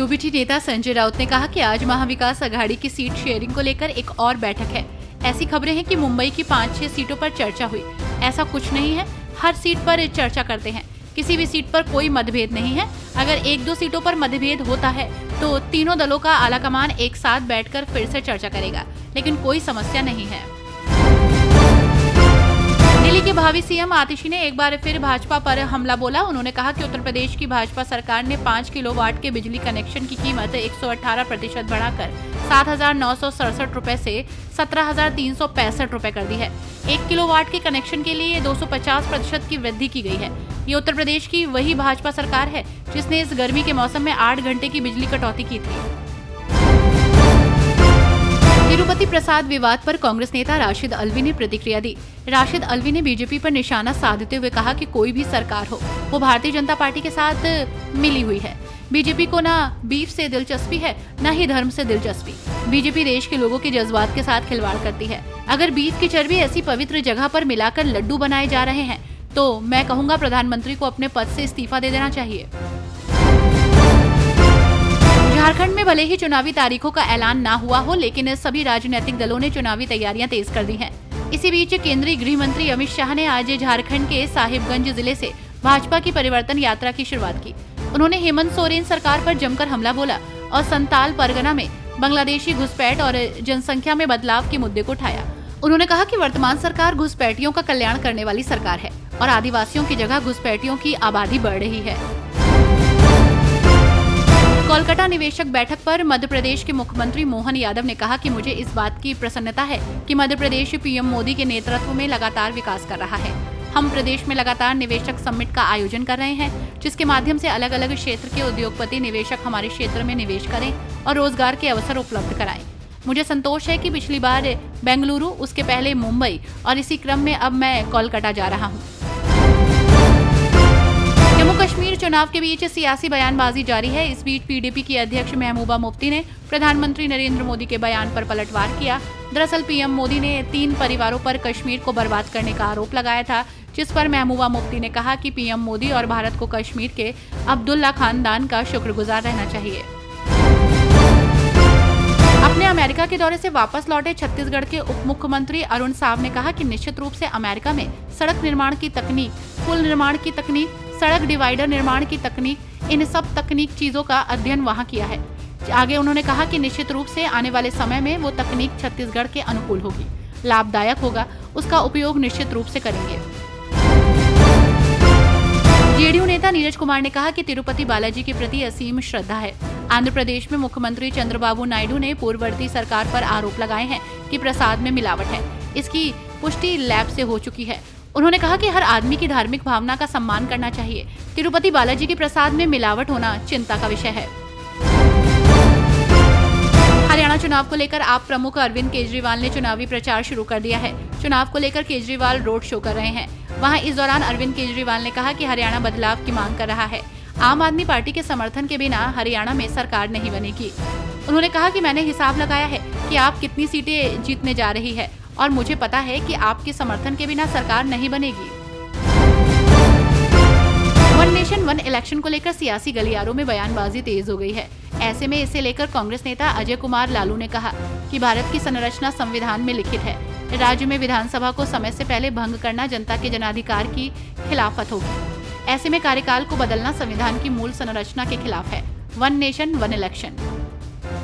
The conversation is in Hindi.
यूबीटी नेता संजय राउत ने कहा कि आज महाविकास अघाड़ी की सीट शेयरिंग को लेकर एक और बैठक है। ऐसी खबरें हैं कि मुंबई की 5-6 सीटों पर चर्चा हुई। ऐसा कुछ नहीं है, हर सीट पर चर्चा करते हैं। किसी भी सीट पर कोई मतभेद नहीं है। अगर 1-2 सीटों पर मतभेद होता है तो तीनों दलों का आलाकमान एक साथ बैठकर फिर से चर्चा करेगा, लेकिन कोई समस्या नहीं है। दिल्ली के भावी सीएम आतिशी ने एक बार फिर भाजपा पर हमला बोला। उन्होंने कहा कि उत्तर प्रदेश की भाजपा सरकार ने 5 किलोवाट के बिजली कनेक्शन की कीमत 118% बढ़ाकर 7,967 रुपए से 17,365 रुपए कर दी है। 1 किलोवाट के कनेक्शन के लिए 250% की वृद्धि की गई है। ये उत्तर प्रदेश की वही भाजपा सरकार है जिसने इस गर्मी के मौसम में 8 घंटे की बिजली कटौती की थी। तिरुपति प्रसाद विवाद पर कांग्रेस नेता राशिद अल्वी ने प्रतिक्रिया दी। राशिद अल्वी ने बीजेपी पर निशाना साधते हुए कहा कि कोई भी सरकार हो, वो भारतीय जनता पार्टी के साथ मिली हुई है। बीजेपी को ना बीफ से दिलचस्पी है, न ही धर्म से दिलचस्पी। बीजेपी देश के लोगों के जज्बात के साथ खिलवाड़ करती है। अगर बीफ की चर्बी ऐसी पवित्र जगह पर मिलाकर लड्डू बनाए जा रहे हैं तो मैं कहूँगा प्रधानमंत्री को अपने पद से इस्तीफा दे देना चाहिए। झारखंड में भले ही चुनावी तारीखों का ऐलान ना हुआ हो, लेकिन सभी राजनीतिक दलों ने चुनावी तैयारियां तेज कर दी हैं। इसी बीच केंद्रीय गृह मंत्री अमित शाह ने आज झारखंड के साहिबगंज जिले से भाजपा की परिवर्तन यात्रा की शुरुआत की। उन्होंने हेमंत सोरेन सरकार पर जमकर हमला बोला और संताल परगना में बांग्लादेशी घुसपैठ और जनसंख्या में बदलाव के मुद्दे को उठाया। उन्होंने कहा कि वर्तमान सरकार घुसपैठियों का कल्याण करने वाली सरकार है और आदिवासियों की जगह घुसपैठियों की आबादी बढ़ रही है। कोलकाता निवेशक बैठक पर मध्य प्रदेश के मुख्यमंत्री मोहन यादव ने कहा कि मुझे इस बात की प्रसन्नता है कि मध्य प्रदेश पीएम मोदी के नेतृत्व में लगातार विकास कर रहा है। हम प्रदेश में लगातार निवेशक समिट का आयोजन कर रहे हैं, जिसके माध्यम से अलग अलग क्षेत्र के उद्योगपति निवेशक हमारे क्षेत्र में निवेश करें और रोजगार के अवसर उपलब्ध कराएं। मुझे संतोष है कि पिछली बार बेंगलुरु, उसके पहले मुंबई और इसी क्रम में अब मैं कोलकाता जा रहा हूँ। जम्मू कश्मीर चुनाव के बीच सियासी बयानबाजी जारी है। इस बीच पीडीपी की अध्यक्ष महबूबा मुफ्ती ने प्रधानमंत्री नरेंद्र मोदी के बयान पर पलटवार किया। दरअसल पीएम मोदी ने 3 परिवारों पर कश्मीर को बर्बाद करने का आरोप लगाया था, जिस पर महबूबा मुफ्ती ने कहा कि पीएम मोदी और भारत को कश्मीर के अब्दुल्ला खानदान का शुक्रगुजार रहना चाहिए। अपने अमेरिका के दौरे से वापस लौटे छत्तीसगढ़ के उप मुख्यमंत्री अरुण साव ने कहा कि निश्चित रूप से अमेरिका में सड़क निर्माण की तकनीक, पुल निर्माण की तकनीक, सड़क डिवाइडर निर्माण की तकनीक, इन सब तकनीक चीजों का अध्ययन वहां किया है। आगे उन्होंने कहा कि निश्चित रूप से आने वाले समय में वो तकनीक छत्तीसगढ़ के अनुकूल होगी, लाभदायक होगा, उसका उपयोग निश्चित रूप से करेंगे। जेडीयू नेता नीरज कुमार ने कहा कि तिरुपति बालाजी के प्रति असीम श्रद्धा है। आंध्र प्रदेश में मुख्यमंत्री चंद्रबाबू नायडू ने पूर्ववर्ती सरकार पर आरोप लगाए हैं कि प्रसाद में मिलावट है। इसकी पुष्टि लैब से हो चुकी है। उन्होंने कहा कि हर आदमी की धार्मिक भावना का सम्मान करना चाहिए। तिरुपति बालाजी के प्रसाद में मिलावट होना चिंता का विषय है। हरियाणा चुनाव को लेकर आप प्रमुख अरविंद केजरीवाल ने चुनावी प्रचार शुरू कर दिया है। चुनाव को लेकर केजरीवाल रोड शो कर रहे हैं। वहां इस दौरान अरविंद केजरीवाल ने कहा कि हरियाणा बदलाव की मांग कर रहा है। आम आदमी पार्टी के समर्थन के बिना हरियाणा में सरकार नहीं बनेगी। उन्होंने कहा कि मैंने हिसाब लगाया है कि आप कितनी सीटें जीतने जा रही है और मुझे पता है कि आपके समर्थन के बिना सरकार नहीं बनेगी। वन नेशन वन इलेक्शन को लेकर सियासी गलियारों में बयानबाजी तेज हो गई है। ऐसे में इसे लेकर कांग्रेस नेता अजय कुमार लालू ने कहा कि भारत की संरचना संविधान में लिखित है। राज्य में विधानसभा को समय से पहले भंग करना जनता के जनाधिकार की खिलाफत होगी। ऐसे में कार्यकाल को बदलना संविधान की मूल संरचना के खिलाफ है। One nation one election.